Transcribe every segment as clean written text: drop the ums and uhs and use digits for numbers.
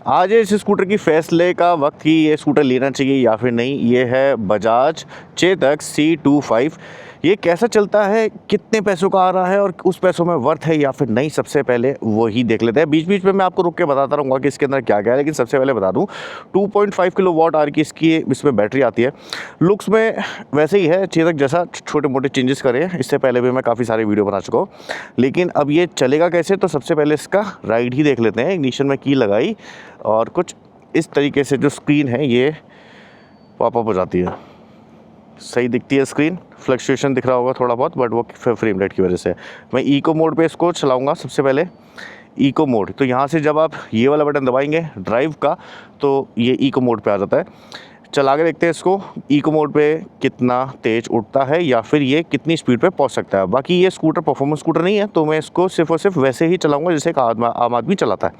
आज इस स्कूटर की फैसले का वक्त कि ये स्कूटर लेना चाहिए या फिर नहीं। ये है बजाज चेतक C25। ये कैसा चलता है, कितने पैसों का आ रहा है और उस पैसों में वर्थ है या फिर नहीं, सबसे पहले वही देख लेते हैं। बीच बीच में मैं आपको रुक के बताता रहूँगा कि इसके अंदर क्या क्या है, लेकिन सबसे पहले बता दूँ 2.5 किलोवाट आवर की इसमें बैटरी आती है। लुक्स में वैसे ही है चेतक जैसा, छोटे मोटे चेंजेस करे हैं। इससे पहले भी मैं काफ़ी सारे वीडियो बना चुका हूँ, लेकिन अब ये चलेगा कैसे, तो सबसे पहले इसका राइड ही देख लेते हैं। इग्निशन में की लगाई और कुछ इस तरीके से जो स्क्रीन है ये पॉपअप हो जाती है। सही दिखती है स्क्रीन, फ्लक्चुएशन दिख रहा होगा थोड़ा बहुत, बट वो फ्रेम रेट की वजह से। मैं इको मोड पे इसको चलाऊंगा। सबसे पहले इको मोड, तो यहाँ से जब आप ये वाला बटन दबाएंगे ड्राइव का, तो ये इको मोड पे आ जाता है। चला के देखते हैं इसको इको मोड पे कितना तेज़ उठता है या फिर ये कितनी स्पीड पे पहुँच सकता है। बाकी ये स्कूटर परफॉर्मेंस स्कूटर नहीं है, तो मैं इसको सिर्फ और सिर्फ वैसे ही चलाऊँगा जैसे एक आम आदमी चलाता है।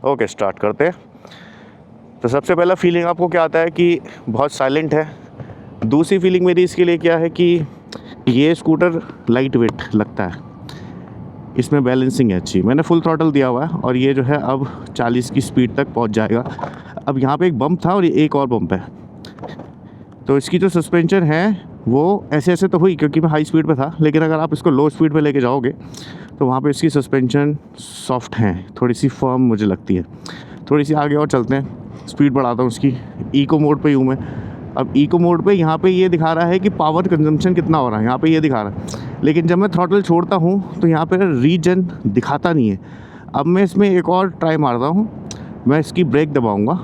ओके, स्टार्ट करते हैं। तो सबसे पहला फीलिंग आपको क्या आता है कि बहुत साइलेंट है। दूसरी फीलिंग मेरी इसके लिए क्या है कि ये स्कूटर लाइट वेट लगता है, इसमें बैलेंसिंग है अच्छी। मैंने फुल थ्रॉटल दिया हुआ है और ये जो है अब 40 की स्पीड तक पहुंच जाएगा। अब यहाँ पे एक बम्प था और ये एक और बम्प है, तो इसकी जो सस्पेंशन है वो ऐसे ऐसे तो हुई क्योंकि मैं हाई स्पीड पे था, लेकिन अगर आप इसको लो स्पीड पे लेके जाओगे तो वहाँ पे इसकी सस्पेंशन सॉफ्ट है, थोड़ी सी फर्म मुझे लगती है। थोड़ी सी आगे और चलते हैं, स्पीड बढ़ाता हूँ इसकी। इको मोड पे हूँ मैं। अब इको मोड पे यहाँ पे ये दिखा रहा है कि पावर कंजम्पशन कितना हो रहा है, यहाँ पे ये दिखा रहा है, लेकिन जब मैं थ्रॉटल छोड़ता हूँ तो यहाँ पे रीजन दिखाता नहीं है। अब मैं इसमें एक और ट्राई मारता हूँ। मैं इसकी ब्रेक दबाऊँगा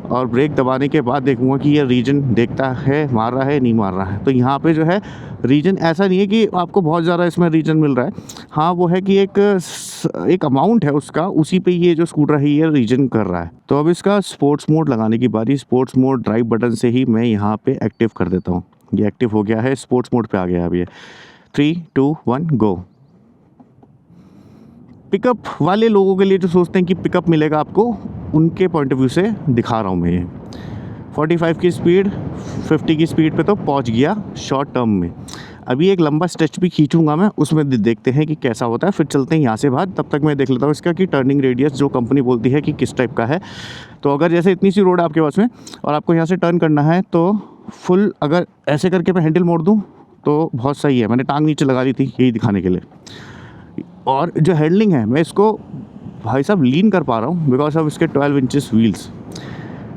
और ब्रेक दबाने के बाद देखूँगा कि ये रीजन देखता है, मार रहा है नहीं मार रहा है। तो यहाँ पे जो है रीजन ऐसा नहीं है कि आपको बहुत ज़्यादा इसमें रीजन मिल रहा है। हाँ, वो है कि एक अमाउंट है उसका, उसी पे ये जो स्कूटर है ये रीजन कर रहा है। तो अब इसका स्पोर्ट्स मोड लगाने की बारी। स्पोर्ट्स मोड ड्राइव बटन से ही मैं यहाँ पे एक्टिव कर देता हूँ। ये एक्टिव हो गया है, स्पोर्ट्स मोड पे आ गया अब ये। 3, 2, 1 गो। पिकअप वाले लोगों के लिए जो सोचते हैं कि पिकअप मिलेगा आपको, उनके पॉइंट ऑफ व्यू से दिखा रहा हूँ मैं ये। 45 की स्पीड 50 की स्पीड पे तो पहुँच गया शॉर्ट टर्म में। अभी एक लंबा स्ट्रेच भी खींचूंगा मैं, उसमें देखते हैं कि कैसा होता है, फिर चलते हैं यहाँ से बाहर। तब तक मैं देख लेता हूँ इसका कि टर्निंग रेडियस जो कंपनी बोलती है कि किस टाइप का है। तो अगर जैसे इतनी सी रोड है आपके पास में और आपको यहाँ से टर्न करना है, तो फुल अगर ऐसे करके मैं हैंडल मोड़ दूँ तो बहुत सही है। मैंने टांग नीचे लगा ली थी यही दिखाने के लिए। और जो हैंडलिंग है, मैं इसको भाई साहब लीन कर पा रहा हूँ बिकॉज ऑफ इसके 12 इंचेस व्हील्स।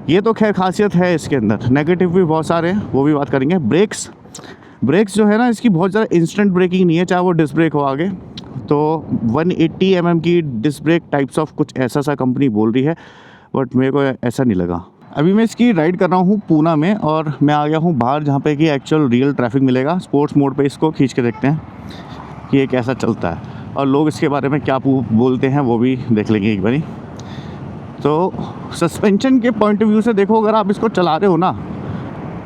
ये तो खैर खासियत है इसके अंदर, नेगेटिव भी बहुत सारे हैं, वो भी बात करेंगे। ब्रेक्स जो है ना, इसकी बहुत ज़्यादा इंस्टेंट ब्रेकिंग नहीं है, चाहे वो डिस्क ब्रेक हो आगे। तो 180 mm की डिस्क ब्रेक टाइप्स ऑफ कुछ ऐसा सा कंपनी बोल रही है, बट मेरे को ऐसा नहीं लगा। अभी मैं इसकी राइड कर रहा हूँ पूना में और मैं आ गया हूँ बाहर जहाँ पे कि एक्चुअल रियल ट्रैफिक मिलेगा। स्पोर्ट्स मोड पे इसको खींच के देखते हैं कि ये कैसा चलता है और लोग इसके बारे में क्या बोलते हैं, वो भी देख लेंगे एक बारी। तो सस्पेंशन के पॉइंट ऑफ व्यू से देखो, अगर आप इसको चला रहे हो ना,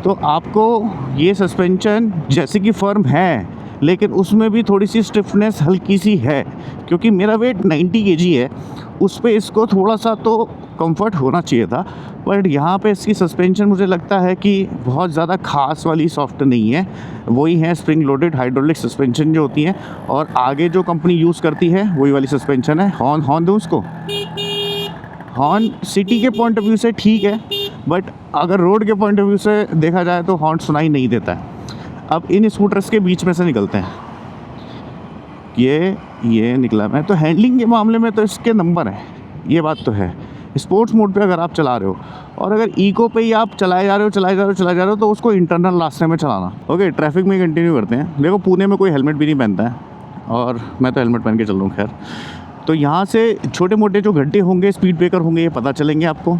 तो आपको ये सस्पेंशन जैसे कि फर्म है, लेकिन उसमें भी थोड़ी सी स्टिफनेस हल्की सी है। क्योंकि मेरा वेट 90 kg है, उस पे इसको थोड़ा सा तो कंफर्ट होना चाहिए था, बट यहाँ पे इसकी सस्पेंशन मुझे लगता है कि बहुत ज़्यादा खास वाली सॉफ्ट नहीं है। वही है स्प्रिंग लोडेड हाइड्रोलिक सस्पेंशन जो होती है, और आगे जो कंपनी यूज़ करती है वही वाली सस्पेंशन है। हॉर्न दूँ उसको। हॉर्न सिटी के पॉइंट ऑफ व्यू से ठीक है, बट अगर रोड के पॉइंट ऑफ व्यू से देखा जाए तो हॉर्न सुनाई नहीं देता है। अब इन स्कूटर्स के बीच में से निकलते हैं, ये निकला मैं। तो हैंडलिंग के मामले में तो इसके नंबर है, ये बात तो है। स्पोर्ट्स मोड पे अगर आप चला रहे हो और अगर इको पे ही आप चलाए जा रहे हो तो उसको इंटरनल रास्ते में चलाना। ओके, ट्रैफिक में कंटिन्यू करते हैं। देखो, पुणे में कोई हेलमेट भी नहीं पहनता है और मैं तो हेलमेट पहन के चल रहा हूँ। खैर, तो यहाँ से छोटे मोटे जो घंटे होंगे, स्पीड ब्रेकर होंगे, ये पता चलेंगे आपको।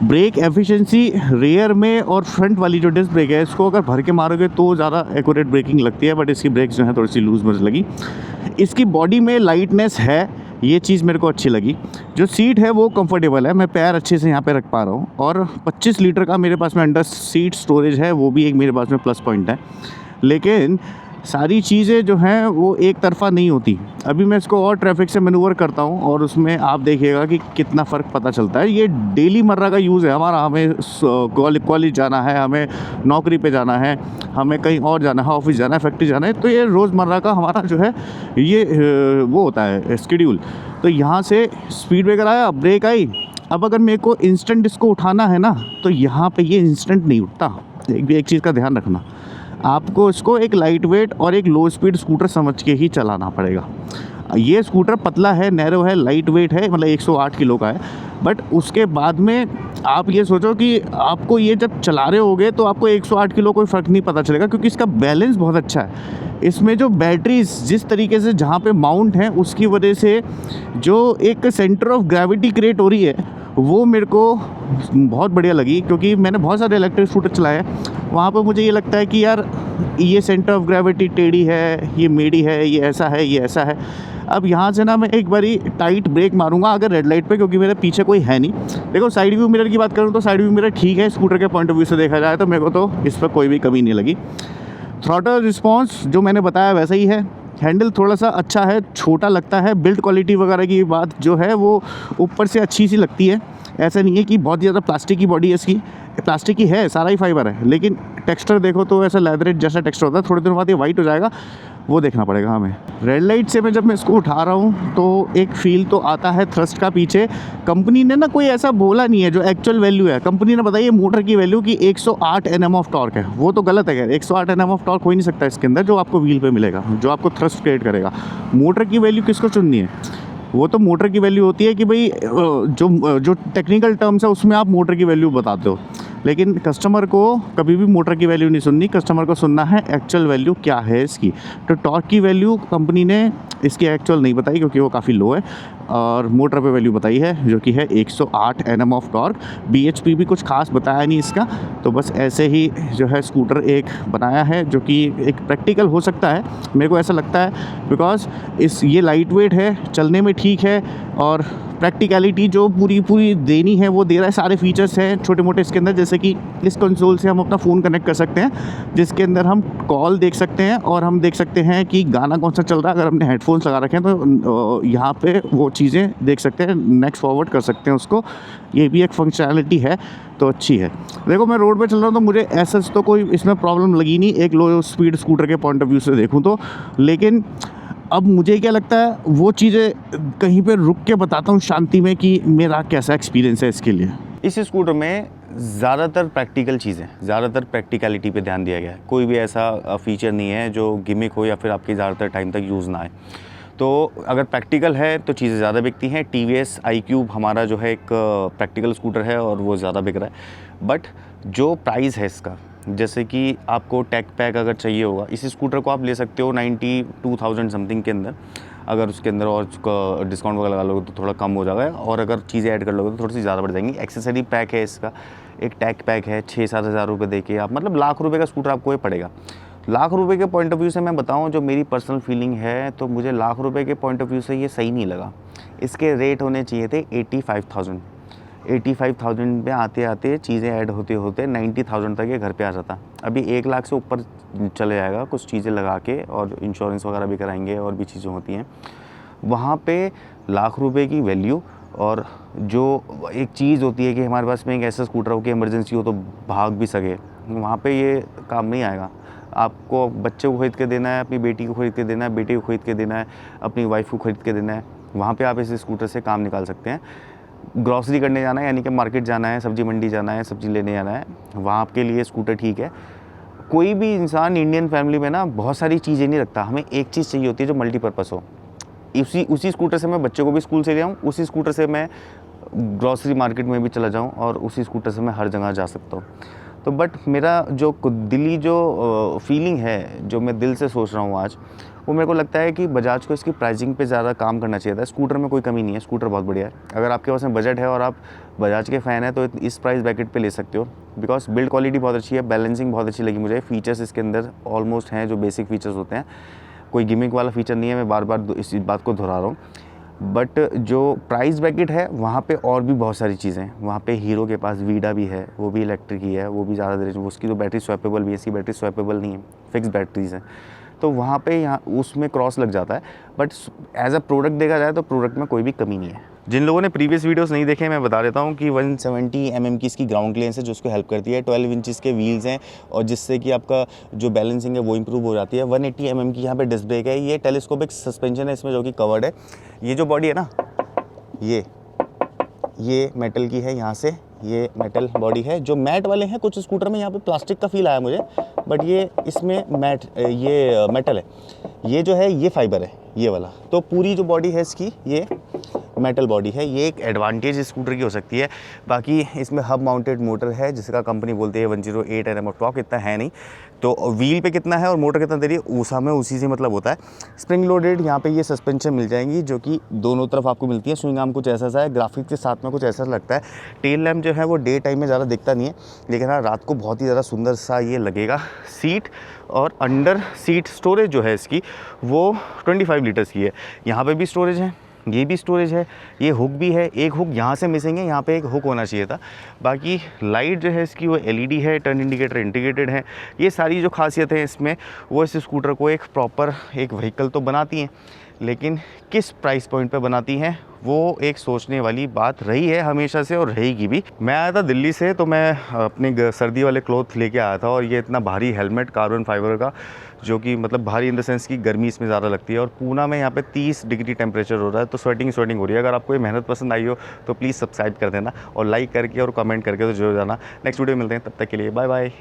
ब्रेक एफिशिएंसी रेयर में और फ्रंट वाली जो डिस्क ब्रेक है, इसको अगर भर के मारोगे तो ज़्यादा एक्यूरेट ब्रेकिंग लगती है, बट इसकी ब्रेक्स जो है थोड़ी सी लूज़ मुझे लगी। इसकी बॉडी में लाइटनेस है, ये चीज़ मेरे को अच्छी लगी। जो सीट है वो कंफर्टेबल है, मैं पैर अच्छे से यहाँ पे रख पा रहा हूँ। और 25 लीटर का मेरे पास में अंडर सीट स्टोरेज है, वो भी एक मेरे पास में प्लस पॉइंट है। लेकिन सारी चीज़ें जो हैं वो एक तरफ़ा नहीं होती। अभी मैं इसको और ट्रैफिक से मैनूवर करता हूँ और उसमें आप देखिएगा कि कितना फ़र्क पता चलता है। ये डेली मर्रा का यूज़ है हमारा। हमें कॉलेज जाना है, हमें नौकरी पे जाना है, हमें कहीं और जाना है, ऑफिस जाना है, फैक्ट्री जाना है, तो ये रोज़मर्रा का हमारा जो है ये वो होता है शेड्यूल। तो यहाँ से स्पीड ब्रेकर आया, ब्रेक आई अब अगर मेरे को इंस्टेंट इसको उठाना है ना, तो यहाँ पे ये इंस्टेंट नहीं उठता। एक चीज़ का ध्यान रखना, आपको इसको एक लाइट वेट और एक लो स्पीड स्कूटर समझ के ही चलाना पड़ेगा। ये स्कूटर पतला है, नैरो है, लाइट वेट है, मतलब 108 किलो का है। बट उसके बाद में आप ये सोचो कि आपको ये जब चला रहे होगे तो आपको 108 किलो कोई फ़र्क नहीं पता चलेगा, क्योंकि इसका बैलेंस बहुत अच्छा है। इसमें जो बैटरीज जिस तरीके से जहाँ पे माउंट हैं, उसकी वजह से जो एक सेंटर ऑफ ग्रेविटी क्रिएट हो रही है, वो मेरे को बहुत बढ़िया लगी। क्योंकि मैंने बहुत सारे इलेक्ट्रिक स्कूटर चलाए हैं, वहाँ पे मुझे ये लगता है कि यार ये सेंटर ऑफ ग्रेविटी टेढ़ी है, ये मेढ़ी है, ये ऐसा है, ये ऐसा है। अब यहाँ से ना मैं एक बारी टाइट ब्रेक मारूंगा अगर रेड लाइट पे, क्योंकि मेरे पीछे कोई है नहीं। देखो साइड व्यू मिरर की बात करूँ तो साइड व्यू मिरर ठीक है, स्कूटर के पॉइंट ऑफ व्यू से देखा जाए तो मेरे को तो इस पर कोई भी कमी नहीं लगी। थ्रॉटल रिस्पॉन्स जो मैंने बताया वैसा ही है। हैंडल थोड़ा सा अच्छा है, छोटा लगता है। बिल्ड क्वालिटी वगैरह की बात जो है वो ऊपर से अच्छी सी लगती है। ऐसा नहीं है कि बहुत ज़्यादा प्लास्टिक की बॉडी है इसकी, प्लास्टिक की है, सारा ही फाइबर है, लेकिन टेक्सचर देखो तो ऐसा लेदरेट जैसा टेक्सचर होता है। थोड़े दिनों बाद ये वाइट हो जाएगा, वो देखना पड़ेगा हमें। रेड लाइट से मैं जब मैं इसको उठा रहा हूँ तो एक फील तो आता है थ्रस्ट का पीछे। कंपनी ने ना कोई ऐसा बोला नहीं है जो एक्चुअल वैल्यू है। कंपनी ने बताई है मोटर की वैल्यू कि 108 Nm ऑफ टॉर्क है, वो तो गलत है यार। 108 Nm ऑफ टॉर्क हो ही नहीं सकता इसके अंदर, जो आपको व्हील पे मिलेगा, जो आपको थ्रस्ट क्रिएट करेगा। मोटर की वैल्यू किसको चुननी है? वो तो मोटर की वैल्यू होती है कि भाई जो टेक्निकल टर्म्स है उसमें आप मोटर की वैल्यू बताते हो, लेकिन कस्टमर को कभी भी मोटर की वैल्यू नहीं सुननी। कस्टमर को सुनना है एक्चुअल वैल्यू क्या है इसकी। तो टॉर्क की वैल्यू कंपनी ने इसकी एक्चुअल नहीं बताई क्योंकि वो काफ़ी लो है, और मोटर पे वैल्यू बताई है जो कि है 108 Nm ऑफ टॉर्क। BHP भी कुछ खास बताया नहीं इसका, तो बस ऐसे ही जो है स्कूटर एक बनाया है जो कि एक प्रैक्टिकल हो सकता है, मेरे को ऐसा लगता है। बिकॉज ये लाइट वेट है, चलने में ठीक है, और प्रैक्टिकलिटी जो पूरी देनी है वो दे रहा है। सारे फीचर्स हैं छोटे मोटे इसके अंदर, जैसे कि इस कंसोल से हम अपना फ़ोन कनेक्ट कर सकते हैं, जिसके अंदर हम कॉल देख सकते हैं और हम देख सकते हैं कि गाना कौन सा चल रहा है। अगर हमने हेडफोन्स लगा रखे हैं तो यहाँ पे वो चीज़ें देख सकते हैं, नेक्स्ट फॉरवर्ड कर सकते हैं उसको। ये भी एक फंक्शनैलिटी है, तो अच्छी है। देखो मैं रोड पे चल रहा हूँ तो मुझे ऐसा तो कोई इसमें प्रॉब्लम लगी नहीं, एक लो स्पीड स्कूटर के पॉइंट ऑफ व्यू से देखूँ तो। लेकिन अब मुझे क्या लगता है वो चीज़ें कहीं पे रुक के बताता हूँ शांति में कि मेरा कैसा एक्सपीरियंस है इसके लिए। इस स्कूटर में ज़्यादातर प्रैक्टिकल चीज़ें, ज़्यादातर प्रैक्टिकलिटी पे ध्यान दिया गया है। कोई भी ऐसा फीचर नहीं है जो गिमिक हो या फिर आपकी ज़्यादातर टाइम तक यूज़ ना आए। तो अगर प्रैक्टिकल है तो चीज़ें ज़्यादा बिकती हैं। TVS iQube हमारा जो है एक प्रैक्टिकल स्कूटर है और वो ज़्यादा बिक रहा है। बट जो प्राइस है इसका, जैसे कि आपको टेक पैक अगर चाहिए होगा, इसी स्कूटर को आप ले सकते हो 92,000 समथिंग के अंदर। अगर उसके अंदर और डिस्काउंट वगैरह लगा लोगे तो थोड़ा कम हो जाएगा, और अगर चीज़ें ऐड कर लोगे तो थोड़ी सी ज़्यादा बढ़ जाएंगी। एक्सेसरी पैक है इसका, एक टैग पैक है 6-7 हज़ार रुपये दे के आप, मतलब लाख रुपए का स्कूटर आपको ये पड़ेगा। लाख रुपए के पॉइंट ऑफ व्यू से मैं बताऊं, जो मेरी पर्सनल फीलिंग है, तो मुझे लाख रुपए के पॉइंट ऑफ व्यू से ये सही नहीं लगा। इसके रेट होने चाहिए थे 85,000 में आते आते चीज़ें ऐड होते होते 90,000 तक ये घर पे आ जाता। अभी 1 लाख से ऊपर चले जाएगा कुछ चीज़ें लगा के, और इंश्योरेंस वगैरह भी कराएंगे और भी चीज़ें होती हैं। वहाँ पे लाख रुपए की वैल्यू, और जो एक चीज़ होती है कि हमारे पास में एक ऐसा स्कूटर हो कि इमरजेंसी हो तो भाग भी सके, वहाँ पे ये काम नहीं आएगा। आपको बच्चे को खरीद के देना है, अपनी बेटी को खरीद के देना है, बेटे को खरीद के देना है, अपनी वाइफ को खरीद के देना है, वहाँ पे आप इस स्कूटर से काम निकाल सकते हैं। ग्रॉसरी करने जाना है, यानी कि मार्केट जाना है, सब्जी मंडी जाना है, सब्जी लेने जाना है, वहाँ आपके लिए स्कूटर ठीक है। कोई भी इंसान इंडियन फैमिली में ना बहुत सारी चीज़ें नहीं रखता, हमें एक चीज़ चाहिए होती है जो मल्टीपर्पज़ हो। उसी स्कूटर से मैं बच्चे को भी स्कूल से ले आऊँ, उसी स्कूटर से मैं ग्रॉसरी मार्केट में भी चला जाऊँ, और उसी स्कूटर से मैं हर जगह जा सकता हूँ। तो बट मेरा जो दिली जो फीलिंग है, जो मैं दिल से सोच रहा हूँ आज, वो मेरे को लगता है कि बजाज को इसकी प्राइसिंग पे ज़्यादा काम करना चाहिए था। स्कूटर में कोई कमी नहीं है, स्कूटर बहुत बढ़िया है। अगर आपके पास में बजट है और आप बजाज के फ़ैन हैं तो इस प्राइस ब्रैकेट पे ले सकते हो, बिकॉज बिल्ड क्वालिटी बहुत अच्छी है, बैलेंसिंग बहुत अच्छी लगी मुझे। फीचर्स इसके अंदर ऑलमोस्ट हैं जो बेसिक फीचर्स होते हैं, कोई गिमिक वाला फीचर नहीं है, मैं बार बार इस बात को दोहरा रहा हूँ। बट जो प्राइस ब्रैकेट है वहाँ पे और भी बहुत सारी चीज़ें हैं। वहाँ पे हीरो के पास वीडा भी है, वो भी इलेक्ट्रिक ही है, वो भी ज़्यादा देर, उसकी तो बैटरी स्वैपेबल भी है, इसकी बैटरी स्वैपेबल नहीं है, फिक्स बैटरीज हैं। तो वहाँ पे यहाँ उसमें क्रॉस लग जाता है। बट एज अ प्रोडक्ट देखा जाए तो प्रोडक्ट में कोई भी कमी नहीं है। जिन लोगों ने प्रीवियस वीडियोस नहीं देखे, मैं बता देता हूँ कि 170 mm की इसकी ग्राउंड क्लियरेंस है जो उसको हेल्प करती है। 12 इंचेस के व्हील्स हैं, और जिससे कि आपका जो बैलेंसिंग है वो इंप्रूव हो जाती है। 180 mm की यहाँ पे डिस्क ब्रेक है। ये टेलीस्कोपिक सस्पेंशन है इसमें जो कि कवर्ड है। ये जो बॉडी है ना, ये मेटल की है, यहाँ से ये मेटल बॉडी है। जो मैट वाले हैं कुछ स्कूटर में यहाँ पे प्लास्टिक का फील आया मुझे, बट ये इसमें ये मेटल है। ये जो है ये फाइबर है ये वाला। तो पूरी जो बॉडी है इसकी ये मेटल बॉडी है। ये एक एडवांटेज स्कूटर की हो सकती है। बाकी इसमें हब माउंटेड मोटर है जिसका कंपनी बोलती है 108 Nm ऑफ टॉर्क, इतना है नहीं। तो व्हील पे कितना है और मोटर कितना दे रही है उस हमें उसी से मतलब होता है। स्प्रिंग लोडेड यहाँ पे ये सस्पेंशन मिल जाएंगी जो कि दोनों तरफ आपको मिलती है। स्विंग आर्म कुछ ऐसा सा है, ग्राफिक्स के साथ में कुछ ऐसा लगता है। टेल लैम्प जो है वो डे टाइम में ज़्यादा दिखता नहीं है, लेकिन हाँ रात को बहुत ही ज़्यादा सुंदर सा ये लगेगा। सीट और अंडर सीट स्टोरेज जो है इसकी वो 25 लीटर्स की है। यहाँ पे भी स्टोरेज है, ये भी स्टोरेज है, ये हुक भी है। एक हुक यहाँ से मिसिंग है, यहाँ पे एक हुक होना चाहिए था। बाकी लाइट जो है इसकी वो LED है, टर्न इंडिकेटर इंटीग्रेटेड है। ये सारी जो खासियत है इसमें वो इस स्कूटर को एक प्रॉपर एक व्हीकल तो बनाती हैं, लेकिन किस प्राइस पॉइंट पे बनाती हैं वो एक सोचने वाली बात रही है हमेशा से और रहेगी भी। मैं आया था दिल्ली से, तो मैं अपने सर्दी वाले क्लोथ लेके आया था और ये इतना भारी हेलमेट कार्बन फाइबर का, जो कि मतलब भारी इन द सेंस की गर्मी इसमें ज़्यादा लगती है। और पूना में यहाँ पे 30 डिग्री टेम्परेचर हो रहा है, तो स्वेटिंग हो रही है। अगर आपको ये मेहनत पसंद आई हो तो प्लीज़ सब्सक्राइब कर देना और लाइक करके और कमेंट करके तो जरूर जाना। नेक्स्ट वीडियो मिलते हैं, तब तक के लिए बाय बाय।